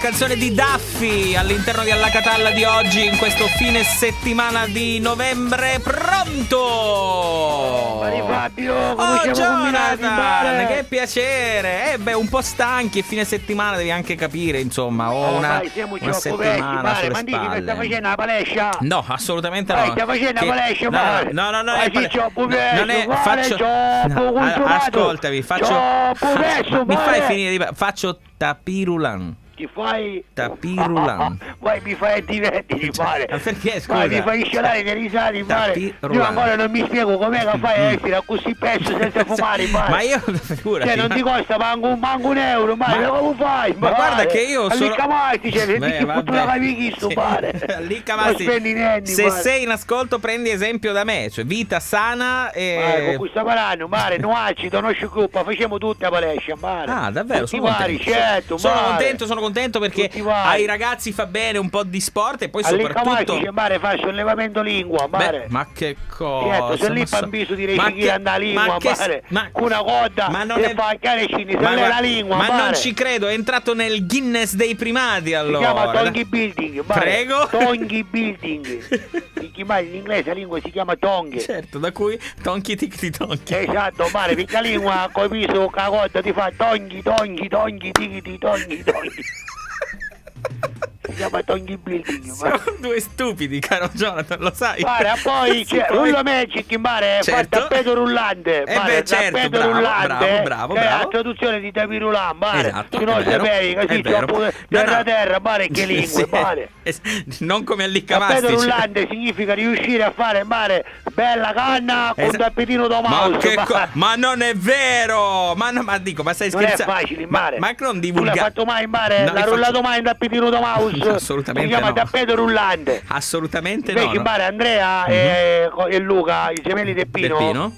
canzone di Daffy all'interno di Alla Catalla di oggi, in questo fine settimana di novembre. Pronto? Mari Fabio, oh Jonathan, che piacere. Un po' stanchi e fine settimana devi anche capire, insomma, ho una settimana sulle spalle. Stai facendo la palestra? No, assolutamente no. Stai facendo la palestra? No, ascoltami, mi fai finire di... Faccio tapirulan. Ti fai tapirulan. Poi mi fai diverti di fare. Ma perché, scusa? Poi mi fai sciolare dei risati di fare. Io ancora non mi spiego com'è che fai a essere così pesso senza fumare, ma io figurati. Cioè non ti costa manco un euro, ma come fai? Ma guarda che io sono Allicamasti, cioè ti fotto la capichi sto pare. Allicamasti. Se sei in ascolto prendi esempio da me, cioè vita sana e con questo parlando, mare, no acido, no sciucuppa, facciamo tutta la palestra, mare. Ah, davvero? Sono contento perché ai ragazzi fa bene un po' di sport e poi soprattutto mare fa sollevamento lingua, mare. Ma che cosa? Certo, se lì bambiso di reciclare andare lingua, mare. Con una coda e fa carecini, la lingua, ma non ci credo, è entrato nel Guinness dei primati allora. Si chiama Tongi Building, mare. Prego? Tongi Building. In inglese la lingua si chiama tongue. Certo, da cui tonchi ticchi tonchi. Esatto, mare, perché la lingua coi piso con la coda ti fa tonchi ticchi tonchi. Si chiama Tongi Building. Siamo due stupidi, caro Jonathan, lo sai. Mare, poi c'è Rullo Magic, mare, fa tappeto rullante. Mare, tappeto rullante. Bravo. È la traduzione di tapirulan, mare. Esatto, se non sapevi, così c'è terra, mare, che lingue, mare. Non come alliccamasti. Tappeto rullante significa riuscire a fare, mare, bella canna con tappetino da mouse. Ma non è vero! Ma dico, ma stai scherzando? Non è facile, mare. Ma non tu divulgare. l'hai fatto mai, mare? L'ha rullato mai in tappetino da mouse? Assolutamente si chiama no. tappeto rullante. Assolutamente invece, no. mare, Andrea e Luca, i gemelli del Pino.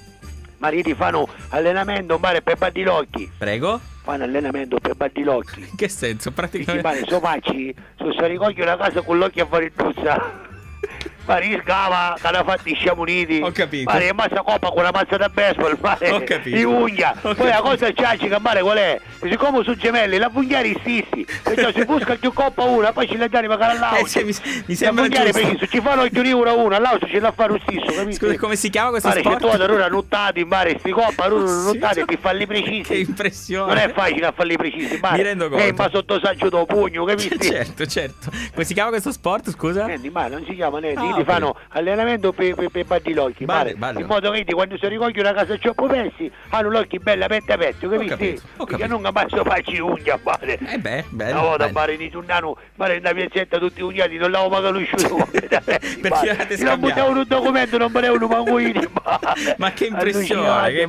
Mariti fanno allenamento, mare, per baddilocchi. Prego. Fanno allenamento per baddilocchi. In che senso? Praticamente. Mare, so facci, se ricoglio una casa con l'occhio a fare il tuzza. Mare, scava, che l'ha fatti sciamuniti. Ho capito. Mare, massa coppa con la mazza da baseball, mare. Ho capito. Di unghia. Poi la cosa ciacica, mare, qual è? Siccome sono gemelli, la funghiare stessi. Perciò si busca più coppa una, poi ci la dare magari all'auto. Mi sembra giusto. preciso. Ci fanno il uno, all'auto ce la fa lo stesso, capito? Scusa, come si chiama questo mare, sport? Mare, c'è tu nuttati, mare, sti coppa, nuttati, ti falli precisi. Che impressione. Non è facile a farli precisi, mare. Mi rendo conto. Ma sotto saggio do pugno, capisci? Certo. Come si chiama questo sport, scusa? Niente, ma non si chiama niente, ti fanno allenamento per baddilocchi, mare. In modo che quando si ricogliono una casa troppo pessi, hanno l'occhio bello aperto, capisci? Perché non capace farci unghia, mare. Bello. Una volta, mare, di tunnano, mare, una piazzetta tutti unghiati, non l'avevo mai conosciuto. Perché avete scambiato? Non buttavo un documento, non volevano manco io. Ma che impressione, che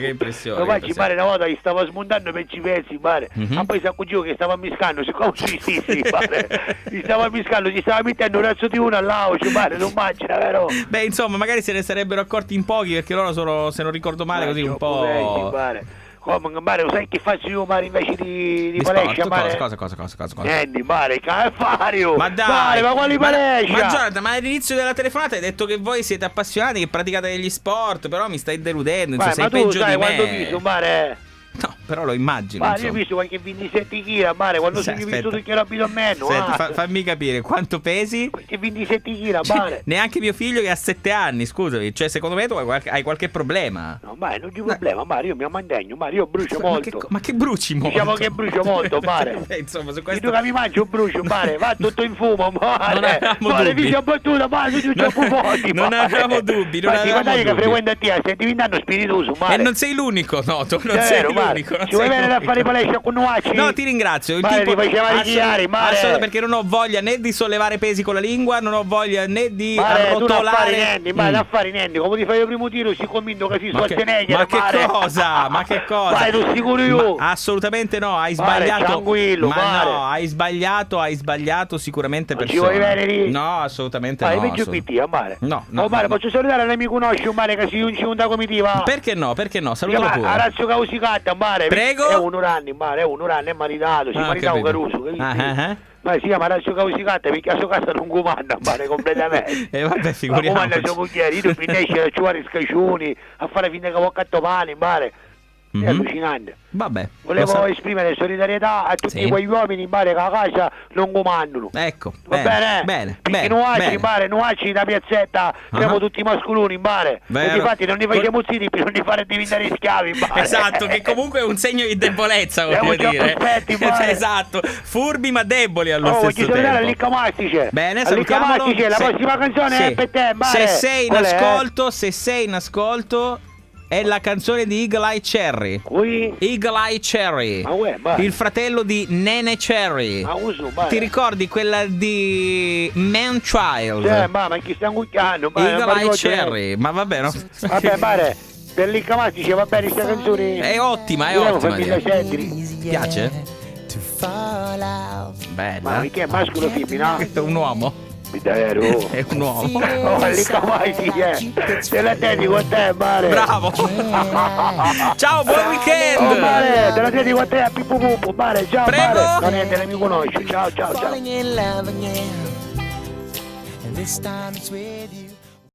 impressione. Lo facci, mare, una volta gli stavo smontando per i pezzi, mare. Ma poi si accorgivo che stava miscando, siccome sui stessi, mare. Gli stava miscando, gli stava mettendo un razzo di uno all'aucio, mare, non immagina, vero? Beh, insomma, magari se ne sarebbero accorti in pochi, perché loro sono, se non ricordo male, così un po'. Come, mare, lo sai che faccio io, mare, invece di palestra, mare? Cosa? Niente, mare, Calvario! Ma dai! Mare, ma quali palestra? Ma Jonathan, ma all'inizio della telefonata hai detto che voi siete appassionati, che praticate degli sport, però mi stai deludendo, insomma, sei peggio di me. Ma tu sai quando visto, mare? No, però lo immagino. Ma io ho visto qualche 27 kg, mare, quando sono visto tu che ero abito a meno. Senti, fammi capire, quanto pesi? Qualche 27 kg, mare. Neanche mio figlio che ha 7 anni, scusami. Cioè, secondo me tu hai qualche problema. No, mare, non c'è problema, mare, io mi mantengo, mare, io brucio molto. Ma che bruci molto? Diciamo che brucio molto, mare. Insomma, su questo... Io che mi mangio brucio, mare, va tutto in fumo, mare. Mare, dici a battuta, mare, tu c'è fuochi, non avevamo dubbi, non avevamo dubbi. che frequenta te, stai diventando spiritoso, mare. E non sei l'unico, no, tu non sei l'unico. Ci vuoi venire a fare palestra con noi? No, ti ringrazio. Il tipo assolutamente, perché non ho voglia né di sollevare pesi con la lingua, non ho voglia né di arrotolare. Non affari niente, come ti fai il primo tiro si convinto che si Schwarzenegger. Ma che cosa? Vai, tu sicuro io? Assolutamente no, hai sbagliato. Tranquillo, no, hai sbagliato sicuramente persone. Ci vuoi venire lì? No, assolutamente no. Vai, invece PT, mare. No. Mare, posso salutare l'amico conosci un mare che si unisce una comitiva? Perché no? Salutalo pure. Arazzo Causicata, mare. Prego. È un anno, mare, è maritato, si maritato Caruso, capito? Ma si chiama Arazzo Causicata perché a sua casa non comanda, mare, completamente. Vabbè, figuriamoci. Ma comanda suo cucchiere, io finisce a ciuare scaccioni, a fare finta che vuoi catto pane, mare. È allucinante. Vabbè. Volevo esprimere solidarietà a tutti quegli uomini in mare che a casa non comandano. Ecco. Va bene? Perché noi in mare, noi da piazzetta, siamo tutti mascoloni in mare. E infatti non ne facciamo ziti per non ne fare diventare schiavi in mare. Esatto, che comunque è un segno di debolezza, voglio dire. Esatto, furbi ma deboli allo stesso tempo. Voglio salutare Licca Mastice. Bene, salutiamolo. La prossima canzone è per te in mare. Se sei in ascolto, è la canzone di Eagle Eye Cherry. Eagle Eye Cherry. Il fratello di Nene Cherry. Ti ricordi quella di Man Child? Ma chi sta angucchiando? Eagle Eye Cherry. Ma vabbè, no? Vabbè, mare. Per Licca Mastice va bene questa canzone. È ottima, è ottima. Ti piace? Bella. Ma che è mascolo femmina? È un uomo. È un uomo. Licca Mastice. Te la dedico a te, mare. Bravo. Ciao, buon weekend. Mare, te la dedico a te, a Pippo Puppo, mare. Ciao, Prego. Mare. Non niente, mi conosci. Ciao. And this time it's with you.